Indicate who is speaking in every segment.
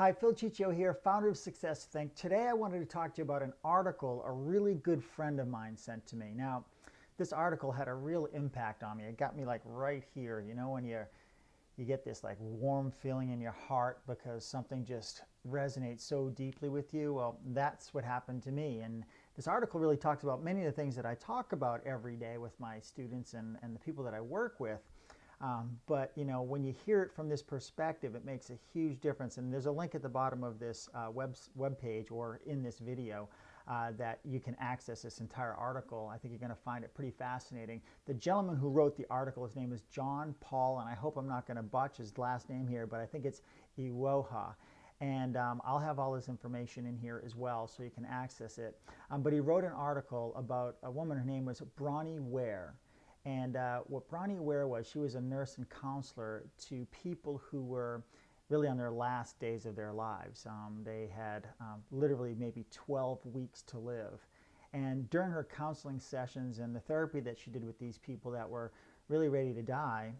Speaker 1: Hi, Phil Ciccio here, founder of Success Think. Today I wanted to talk to you about an article a really good friend of mine sent to me. Now, this article had a real impact on me. It got me like right here, you know, when you get this like warm feeling in your heart because something just resonates so deeply with you. Well, that's what happened to me. And this article really talks about many of the things that I talk about every day with my students and the people that I work with. But you know, when you hear it from this perspective, it makes a huge difference. And there's a link at the bottom of this web page or in this video that you can access this entire article. I think you're going to find it pretty fascinating. The gentleman who wrote the article, his name is John-Paul, and I hope I'm not going to botch his last name here, but I think it's Iwuoha. And I'll have all this information in here as well so you can access it. But he wrote an article about a woman, her name was Bronnie Ware. And what Bronnie Ware was, she was a nurse and counselor to people who were really on their last days of their lives. They had literally maybe 12 weeks to live. And during her counseling sessions and the therapy that she did with these people that were really ready to die,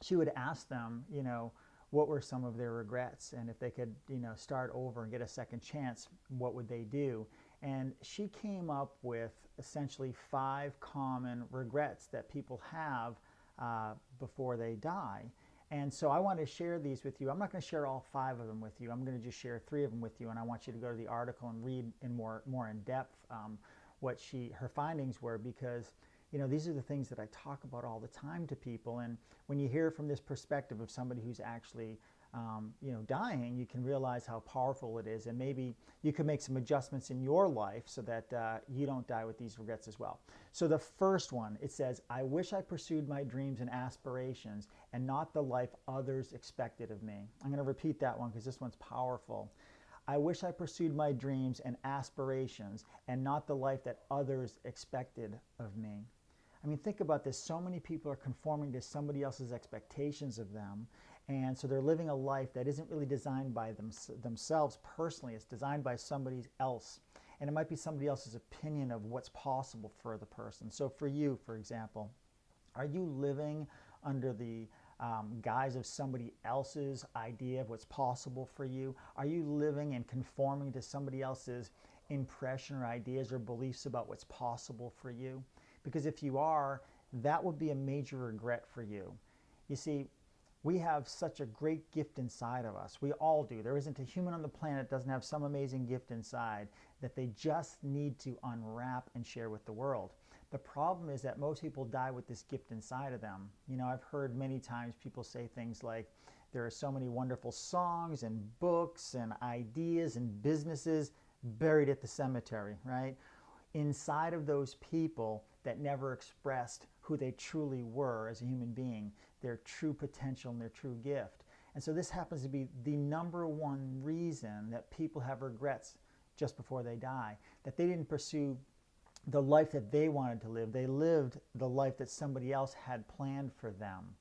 Speaker 1: she would ask them, you know, what were some of their regrets, and if they could, you know, start over and get a second chance, what would they do? And she came up with essentially 5 common regrets that people have before they die. And so I want to share these with you. I'm not going to share all 5 of them with you. I'm going to just share 3 of them with you, and I want you to go to the article and read in more in depth what her findings were, because you know, these are the things that I talk about all the time to people. And when you hear from this perspective of somebody who's actually you know, dying, you can realize how powerful it is, and maybe you can make some adjustments in your life so that you don't die with these regrets as well. So the first one, it says, I wish I pursued my dreams and aspirations and not the life others expected of me. I'm going to repeat that one because this one's powerful. I wish I pursued my dreams and aspirations and not the life that others expected of me. I mean, think about this. So many people are conforming to somebody else's expectations of them, and so they're living a life that isn't really designed by themselves personally. It's designed by somebody else, and it might be somebody else's opinion of what's possible for the person. So for you, for example, are you living under the guise of somebody else's idea of what's possible for you? Are you living and conforming to somebody else's impression or ideas or beliefs about what's possible for you? Because if you are, that would be a major regret for you. You see, we have such a great gift inside of us. We all do. There isn't a human on the planet that doesn't have some amazing gift inside that they just need to unwrap and share with the world. The problem is that most people die with this gift inside of them. You know, I've heard many times people say things like, there are so many wonderful songs and books and ideas and businesses buried at the cemetery, right? Inside of those people that never expressed who they truly were as a human being, their true potential and their true gift. And so this happens to be the #1 reason that people have regrets just before they die, that they didn't pursue the life that they wanted to live. They lived the life that somebody else had planned for them.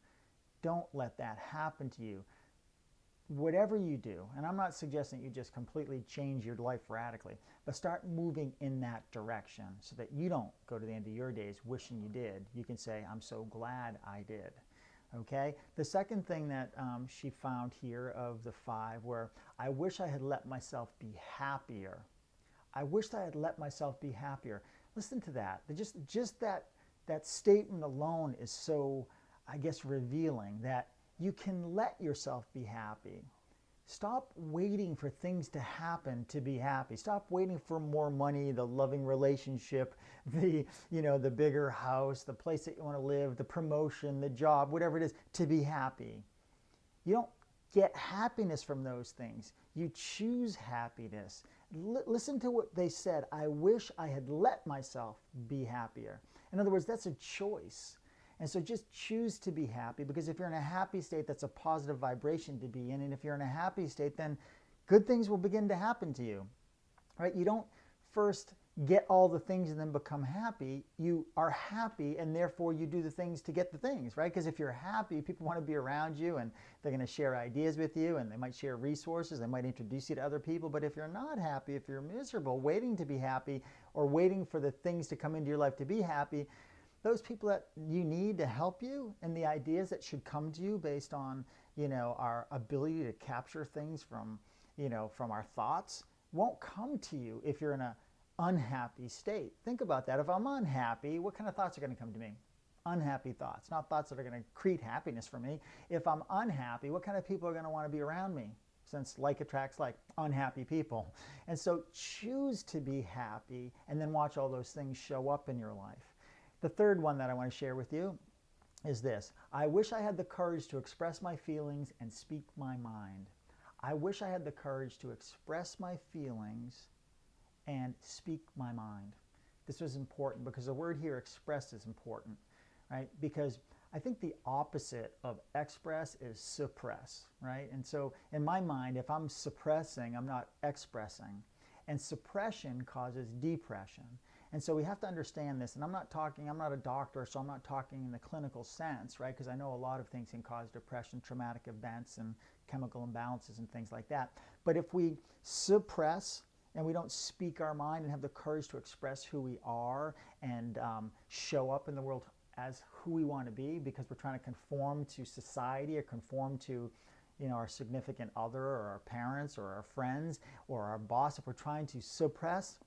Speaker 1: Don't let that happen to you. Whatever you do, and I'm not suggesting you just completely change your life radically, but start moving in that direction so that you don't go to the end of your days wishing you did. You can say, I'm so glad I did. Okay? The second thing that she found here of the 5 were, I wish I had let myself be happier. I wish I had let myself be happier. Listen to that. Just that statement alone is so, I guess, revealing that you can let yourself be happy. Stop waiting for things to happen to be happy. Stop waiting for more money, the loving relationship, the bigger house, the place that you want to live, the promotion, the job, whatever it is, to be happy. You don't get happiness from those things. You choose happiness. Listen to what they said. I wish I had let myself be happier. In other words, that's a choice. And so just choose to be happy, because if you're in a happy state, that's a positive vibration to be in. And if you're in a happy state, then good things will begin to happen to you, right? You don't first get all the things and then become happy. You are happy, and therefore you do the things to get the things, right? Because if you're happy, people want to be around you, and they're going to share ideas with you, and they might share resources, they might introduce you to other people. But if you're not happy, if you're miserable, waiting to be happy, or waiting for the things to come into your life to be happy, those people that you need to help you and the ideas that should come to you based on, our ability to capture things from our thoughts won't come to you if you're in an unhappy state. Think about that. If I'm unhappy, what kind of thoughts are going to come to me? Unhappy thoughts, not thoughts that are going to create happiness for me. If I'm unhappy, what kind of people are going to want to be around me? Since like attracts like, unhappy people. And so choose to be happy and then watch all those things show up in your life. The third one that I want to share with you is this. I wish I had the courage to express my feelings and speak my mind. I wish I had the courage to express my feelings and speak my mind. This was important because the word here, express, is important, right? Because I think the opposite of express is suppress, right? And so in my mind, if I'm suppressing, I'm not expressing. And suppression causes depression. And so we have to understand this. And I'm not a doctor, so I'm not talking in the clinical sense, right? Because I know a lot of things can cause depression, traumatic events and chemical imbalances and things like that. But if we suppress and we don't speak our mind and have the courage to express who we are and show up in the world as who we want to be, because we're trying to conform to society or conform to our significant other or our parents or our friends or our boss, if we're trying to suppress,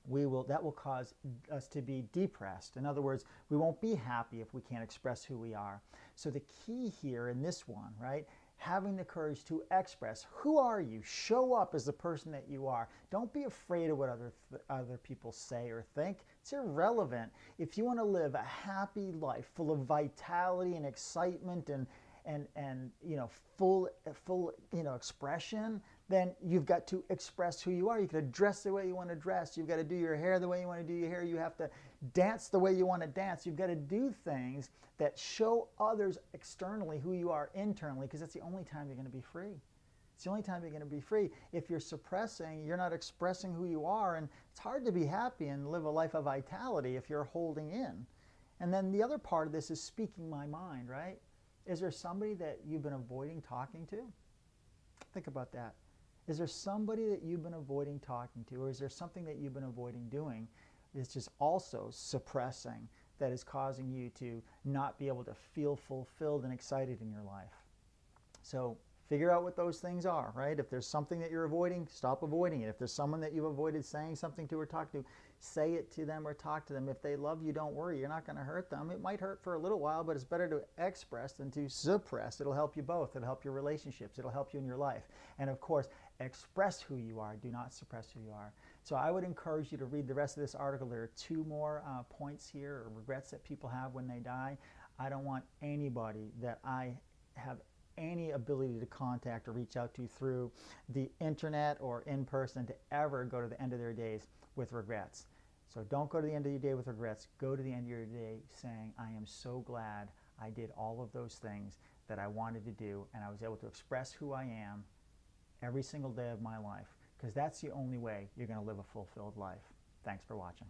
Speaker 1: that will cause us to be depressed. In other words, we won't be happy if we can't express who we are. So the key here in this one, right, having the courage to express, who are you? Show up as the person that you are. Don't be afraid of what other people say or think. It's irrelevant. If you want to live a happy life full of vitality and excitement and full expression, then you've got to express who you are. You got to dress the way you want to dress. You've got to do your hair the way you want to do your hair. You have to dance the way you want to dance. You've got to do things that show others externally who you are internally, because that's the only time you're going to be free. It's the only time you're going to be free. If you're suppressing, you're not expressing who you are, and it's hard to be happy and live a life of vitality if you're holding in. And then the other part of this is speaking my mind, right? Is there somebody that you've been avoiding talking to? Think about that. Is there somebody that you've been avoiding talking to, or is there something that you've been avoiding doing that's just also suppressing, that is causing you to not be able to feel fulfilled and excited in your life? So figure out what those things are, right? If there's something that you're avoiding, stop avoiding it. If there's someone that you've avoided saying something to or talking to, say it to them or talk to them. If they love you, don't worry. You're not going to hurt them. It might hurt for a little while, but it's better to express than to suppress. It'll help you both. It'll help your relationships. It'll help you in your life. And of course, express who you are. Do not suppress who you are. So I would encourage you to read the rest of this article. There are 2 more points here, or regrets that people have when they die. I don't want anybody that I have any ability to contact or reach out to through the internet or in person to ever go to the end of their days with regrets. So don't go to the end of your day with regrets. Go to the end of your day saying, I am so glad I did all of those things that I wanted to do, and I was able to express who I am every single day of my life, because that's the only way you're going to live a fulfilled life. Thanks for watching.